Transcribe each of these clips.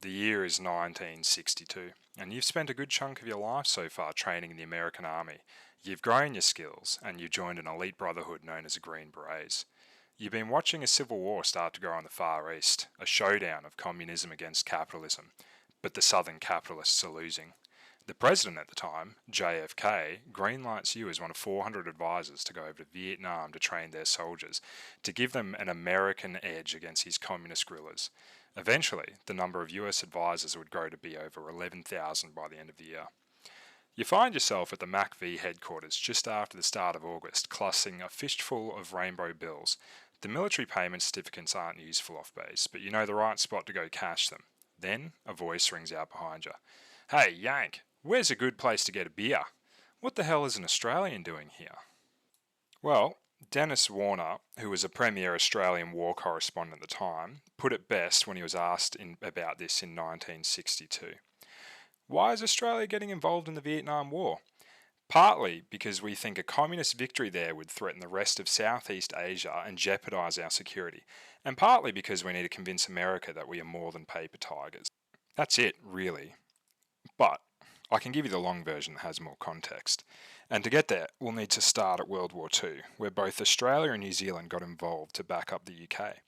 The year is 1962, and you've spent a good chunk of your life so far training in the American Army. You've grown your skills, and you've joined an elite brotherhood known as the Green Berets. You've been watching a civil war start to grow in the Far East, a showdown of communism against capitalism, but the Southern capitalists are losing. The president at the time, JFK, greenlights you as one of 400 advisors to go over to Vietnam to train their soldiers, to give them an American edge against his communist guerrillas. Eventually, the number of US advisors would grow to be over 11,000 by the end of the year. You find yourself at the MACV headquarters just after the start of August, clutching a fistful of rainbow bills. The military payment certificates aren't useful off base, but you know the right spot to go cash them. Then, a voice rings out behind you. "Hey, Yank, where's a good place to get a beer? What the hell is an Australian doing here?" Well, Dennis Warner, who was a premier Australian war correspondent at the time, put it best when he was asked about this in 1962. Why is Australia getting involved in the Vietnam War? Partly because we think a communist victory there would threaten the rest of Southeast Asia and jeopardise our security, and partly because we need to convince America that we are more than paper tigers. That's it, really. But I can give you the long version that has more context. And to get there, we'll need to start at World War II, where both Australia and New Zealand got involved to back up the UK.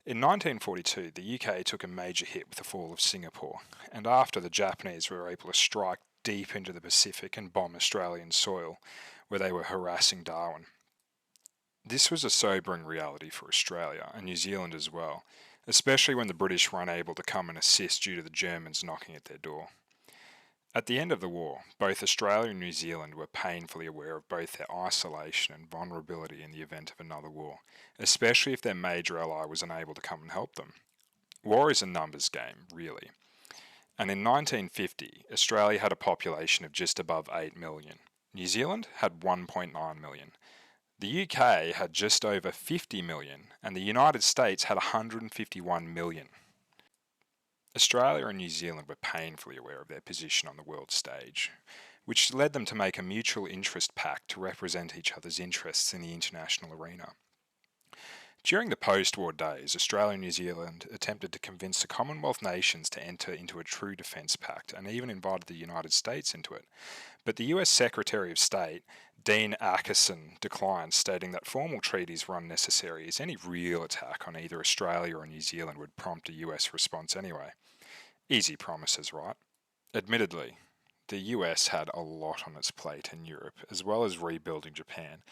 In 1942, the UK took a major hit with the fall of Singapore, and after the Japanese were able to strike deep into the Pacific and bomb Australian soil, where they were harassing Darwin. This was a sobering reality for Australia and New Zealand as well, especially when the British were unable to come and assist due to the Germans knocking at their door. At the end of the war, both Australia and New Zealand were painfully aware of both their isolation and vulnerability in the event of another war, especially if their major ally was unable to come and help them. War is a numbers game, really. And in 1950, Australia had a population of just above 8 million. New Zealand had 1.9 million. The UK had just over 50 million, and the United States had 151 million. Australia and New Zealand were painfully aware of their position on the world stage, which led them to make a mutual interest pact to represent each other's interests in the international arena. During the post-war days, Australia and New Zealand attempted to convince the Commonwealth nations to enter into a true defence pact and even invited the United States into it. But the US Secretary of State, Dean Acheson, declined, stating that formal treaties were unnecessary as any real attack on either Australia or New Zealand would prompt a US response anyway. Easy promises, right? Admittedly, the US had a lot on its plate in Europe, as well as rebuilding Japan.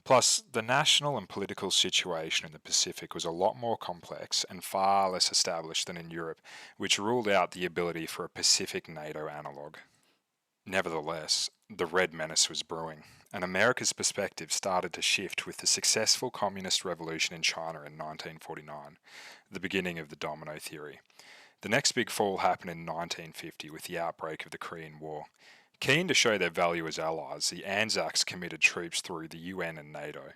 Plus, the national and political situation in the Pacific was a lot more complex and far less established than in Europe, which ruled out the ability for a Pacific NATO analogue. Nevertheless, the Red Menace was brewing, and America's perspective started to shift with the successful communist revolution in China in 1949, the beginning of the domino theory. The next big fall happened in 1950 with the outbreak of the Korean War. Keen to show their value as allies, the ANZACs committed troops through the UN and NATO.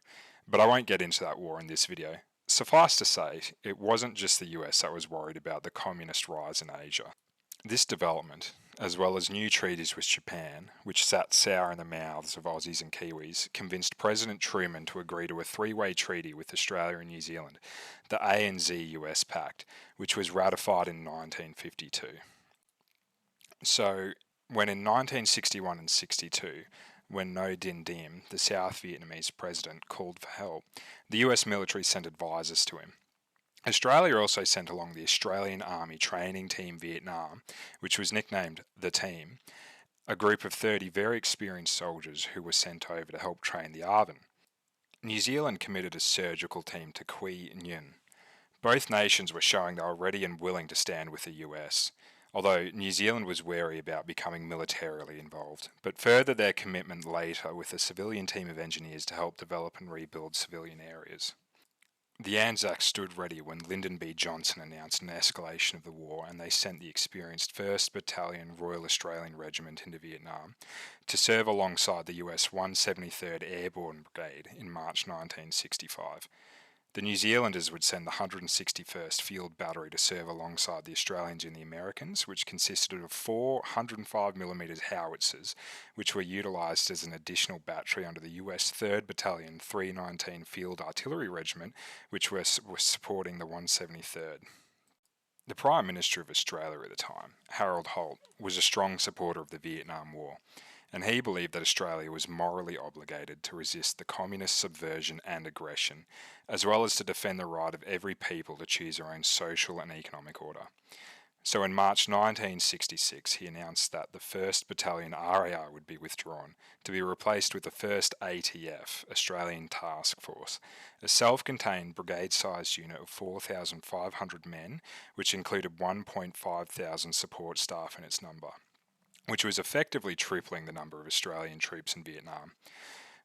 But I won't get into that war in this video. Suffice to say, it wasn't just the US that was worried about the communist rise in Asia. This development, as well as new treaties with Japan, which sat sour in the mouths of Aussies and Kiwis, convinced President Truman to agree to a three-way treaty with Australia and New Zealand, the ANZ-US Pact, which was ratified in 1952. So, when in 1961 and 62, when Ngo Dinh Diem, the South Vietnamese president, called for help, the US military sent advisors to him. Australia also sent along the Australian Army Training Team Vietnam, which was nicknamed The Team, a group of 30 very experienced soldiers who were sent over to help train the ARVN. New Zealand committed a surgical team to Quy Nhon. Both nations were showing they were ready and willing to stand with the US, although New Zealand was wary about becoming militarily involved, but furthered their commitment later with a civilian team of engineers to help develop and rebuild civilian areas. The ANZAC stood ready when Lyndon B. Johnson announced an escalation of the war, and they sent the experienced 1st Battalion Royal Australian Regiment into Vietnam to serve alongside the US 173rd Airborne Brigade in March 1965. The New Zealanders would send the 161st Field Battery to serve alongside the Australians and the Americans, which consisted of 4 105mm howitzers, which were utilised as an additional battery under the US 3rd Battalion 319 Field Artillery Regiment, which was supporting the 173rd. The Prime Minister of Australia at the time, Harold Holt, was a strong supporter of the Vietnam War, and he believed that Australia was morally obligated to resist the communist subversion and aggression, as well as to defend the right of every people to choose their own social and economic order. So in March 1966, he announced that the 1st Battalion RAR would be withdrawn to be replaced with the 1st ATF, Australian Task Force, a self-contained brigade-sized unit of 4,500 men, which included 1,500 support staff in its number, which was effectively tripling the number of Australian troops in Vietnam.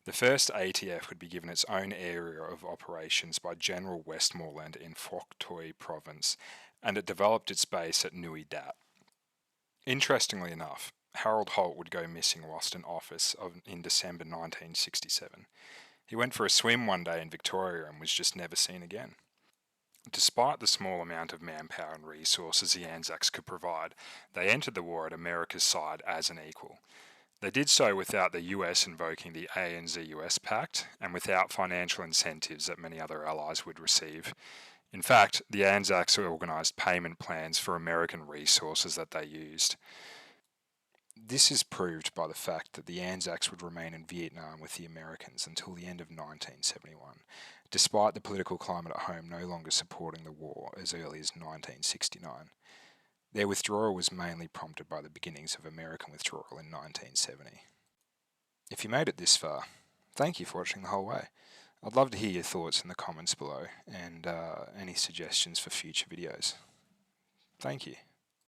The 1st ATF would be given its own area of operations by General Westmoreland in Phuoc Toi Province, and it developed its base at Nui Dat. Interestingly enough, Harold Holt would go missing whilst in office in December 1967. He went for a swim one day in Victoria and was just never seen again. Despite the small amount of manpower and resources the ANZACs could provide, they entered the war at America's side as an equal. They did so without the US invoking the ANZ-US Pact and without financial incentives that many other allies would receive. In fact, the ANZACs organised payment plans for American resources that they used. This is proved by the fact that the ANZACs would remain in Vietnam with the Americans until the end of 1971, despite the political climate at home no longer supporting the war as early as 1969. Their withdrawal was mainly prompted by the beginnings of American withdrawal in 1970. If you made it this far, thank you for watching the whole way. I'd love to hear your thoughts in the comments below and any suggestions for future videos. Thank you.